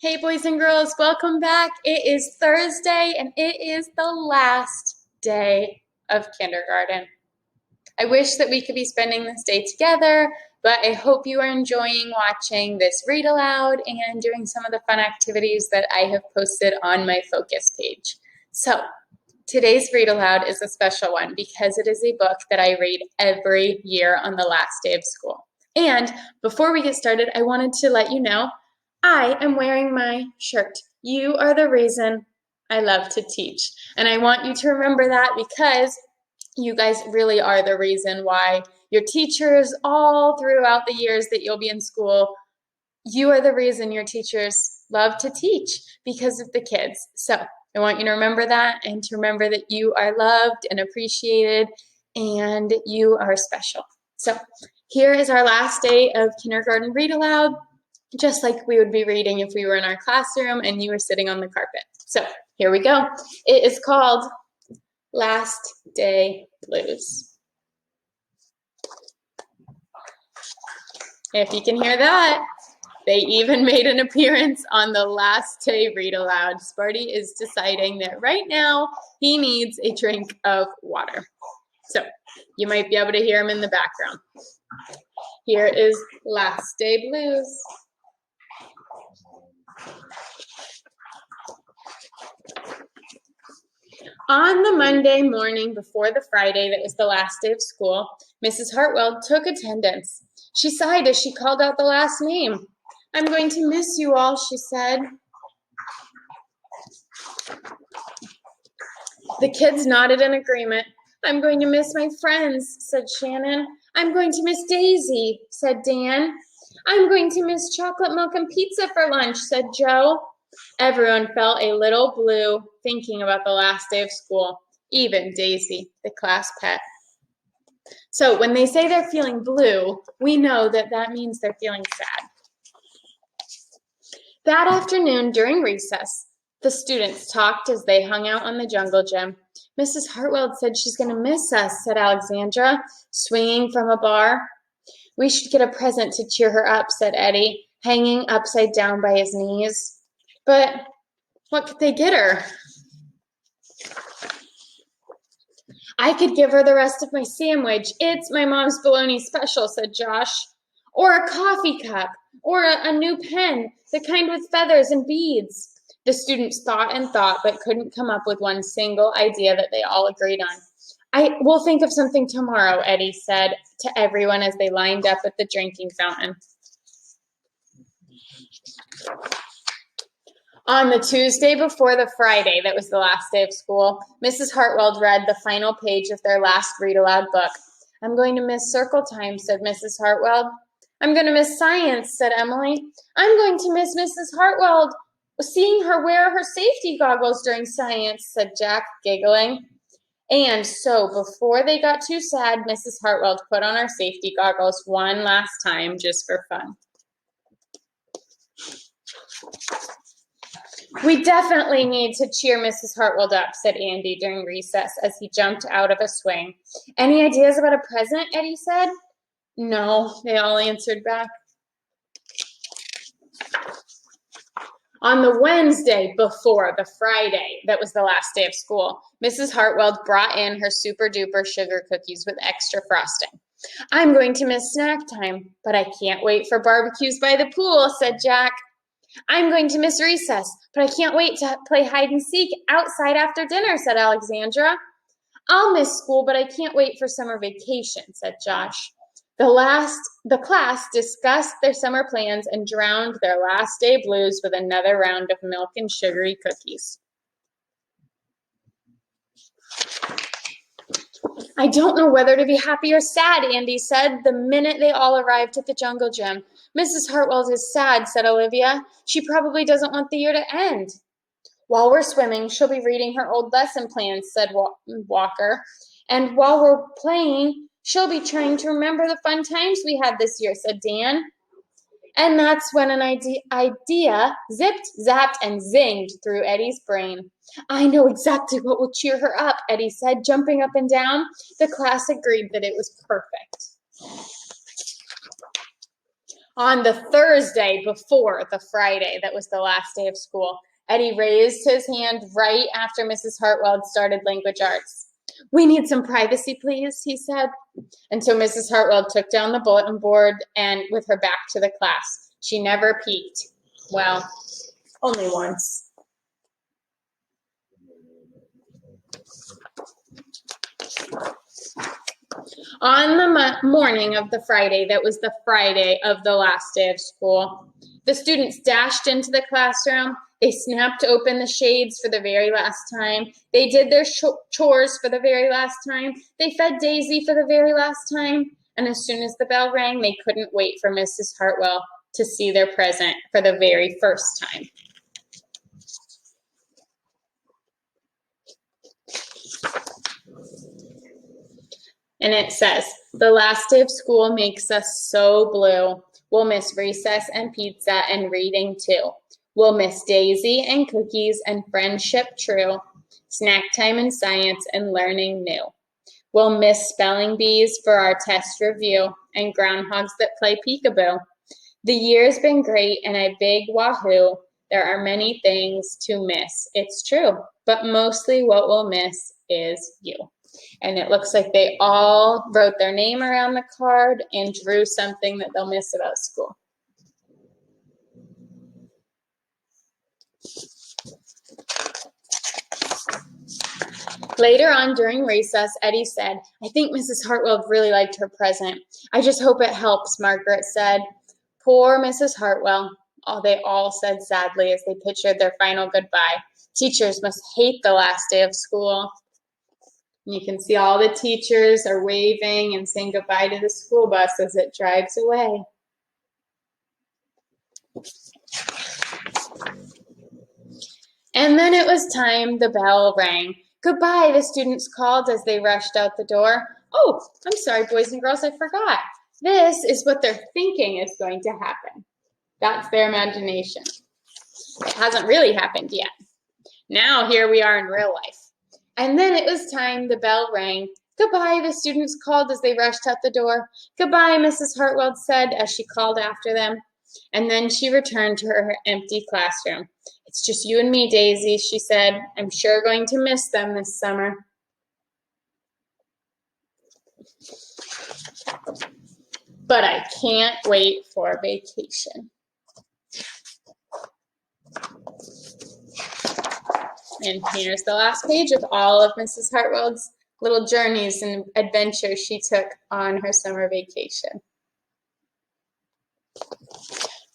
Hey boys and girls, welcome back. It is Thursday and it is the last day of kindergarten. I wish that we could be spending this day together, but I hope you are enjoying watching this read aloud and doing some of the fun activities that I have posted on my focus page. So today's read aloud is a special one because it is a book that I read every year on the last day of school. And before we get started, I wanted to let you know I am wearing my shirt. You are the reason I love to teach. And I want you to remember that because you guys really are the reason why your teachers all throughout the years that you'll be in school, you are the reason your teachers love to teach because of the kids. So I want you to remember that and to remember that you are loved and appreciated and you are special. So here is our last day of kindergarten read aloud, just like we would be reading if we were in our classroom and you were sitting on the carpet. So here we go. It is called Last Day Blues. If you can hear that, they even made an appearance on the last day read aloud. Sparty is deciding that right now he needs a drink of water. So you might be able to hear him in the background. Here is Last Day Blues. On the Monday morning before the Friday that was the last day of school, Mrs. Hartwell took attendance. She sighed as she called out the last name. "I'm going to miss you all," she said. The kids nodded in agreement. "I'm going to miss my friends," said Shannon. "I'm going to miss Daisy," said Dan. "I'm going to miss chocolate milk and pizza for lunch," said Joe. Everyone felt a little blue thinking about the last day of school, even Daisy, the class pet. So when they say they're feeling blue, we know that that means they're feeling sad. That afternoon during recess, the students talked as they hung out on the jungle gym. "Mrs. Hartwell said she's going to miss us," said Alexandra, swinging from a bar. "We should get a present to cheer her up," said Eddie, hanging upside down by his knees. "But what could they get her?" "I could give her the rest of my sandwich. It's my mom's bologna special," said Josh. "Or a coffee cup, or a new pen, the kind with feathers and beads." The students thought and thought, but couldn't come up with one single idea that they all agreed on. We'll think of something tomorrow," Eddie said to everyone as they lined up at the drinking fountain. On the Tuesday before the Friday that was the last day of school, Mrs. Hartwell read the final page of their last read-aloud book. "I'm going to miss circle time," said Mrs. Hartwell. "I'm going to miss science," said Emily. "I'm going to miss Mrs. Hartwell seeing her wear her safety goggles during science," said Jack, giggling. And so before they got too sad, Mrs. Hartwell put on her safety goggles one last time just for fun. "We definitely need to cheer Mrs. Hartwell up," said Andy during recess as he jumped out of a swing. "Any ideas about a present?" Eddie said. "No," they all answered back. On the Wednesday before the Friday that was the last day of school, Mrs. Hartwell brought in her super duper sugar cookies with extra frosting. "I'm going to miss snack time, but I can't wait for barbecues by the pool," said Jack. "I'm going to miss recess, but I can't wait to play hide and seek outside after dinner," said Alexandra. "I'll miss school, but I can't wait for summer vacation," said Josh. The class discussed their summer plans and drowned their last day blues with another round of milk and sugary cookies. "I don't know whether to be happy or sad," Andy said the minute they all arrived at the jungle gym. "Mrs. Hartwell is sad," said Olivia. "She probably doesn't want the year to end." "While we're swimming, she'll be reading her old lesson plans," said Walker. "And while we're playing, she'll be trying to remember the fun times we had this year," said Dan. And that's when an idea zipped, zapped, and zinged through Eddie's brain. "I know exactly what will cheer her up," Eddie said, jumping up and down. The class agreed that it was perfect. On the Thursday before the Friday that was the last day of school, Eddie raised his hand right after Mrs. Hartwell started language arts. "We need some privacy, please," he said. And so Mrs. Hartwell took down the bulletin board and with her back to the class. She never peeked. Well, only once. On the morning of the Friday, that was the Friday of the last day of school, the students dashed into the classroom. They snapped open the shades for the very last time. They did their chores for the very last time. They fed Daisy for the very last time. And as soon as the bell rang, they couldn't wait for Mrs. Hartwell to see their present for the very first time. And it says, "The last day of school makes us so blue. We'll miss recess and pizza and reading too. We'll miss Daisy and cookies and friendship true, snack time and science and learning new. We'll miss spelling bees for our test review and groundhogs that play peekaboo. The year's been great and a big wahoo. There are many things to miss, it's true, but mostly what we'll miss is you." And it looks like they all wrote their name around the card and drew something that they'll miss about school. Later on during recess, Eddie said, "I think Mrs. Hartwell really liked her present. I just hope it helps," Margaret said. "Poor Mrs. Hartwell," they all said sadly as they pictured their final goodbye. "Teachers must hate the last day of school." And you can see all the teachers are waving and saying goodbye to the school bus as it drives away. And then it was time, the bell rang. "Goodbye," the students called as they rushed out the door. "Oh, I'm sorry, boys and girls, I forgot. This is what they're thinking is going to happen." That's their imagination. It hasn't really happened yet. Now here we are in real life. And then it was time, the bell rang. "Goodbye," the students called as they rushed out the door. "Goodbye," Mrs. Hartwell said as she called after them. And then she returned to her empty classroom. "It's just you and me, Daisy," she said. "I'm sure going to miss them this summer." But I can't wait for vacation. And here's the last page of all of Mrs. Hartwell's little journeys and adventures she took on her summer vacation.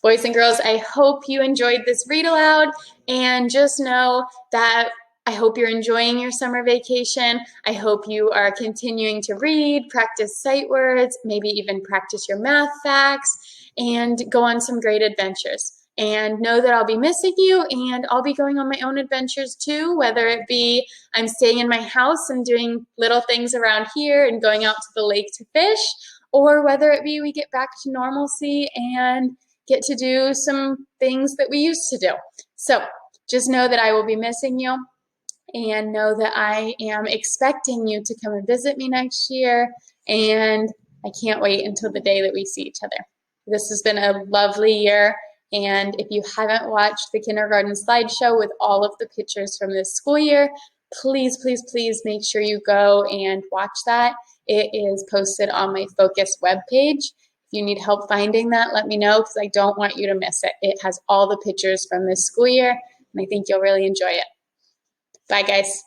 Boys and girls, I hope you enjoyed this read aloud, and just know that I hope you're enjoying your summer vacation. I hope you are continuing to read, practice sight words, maybe even practice your math facts, and go on some great adventures. And know that I'll be missing you, and I'll be going on my own adventures too, whether it be I'm staying in my house and doing little things around here and going out to the lake to fish, or whether it be we get back to normalcy and get to do some things that we used to do. So just know that I will be missing you, and know that I am expecting you to come and visit me next year, and I can't wait until the day that we see each other. This has been a lovely year, and if you haven't watched the kindergarten slideshow with all of the pictures from this school year, please, please, please make sure you go and watch that. It is posted on my Focus webpage. If you need help finding that, let me know, because I don't want you to miss it. It has all the pictures from this school year, and I think you'll really enjoy it. Bye, guys.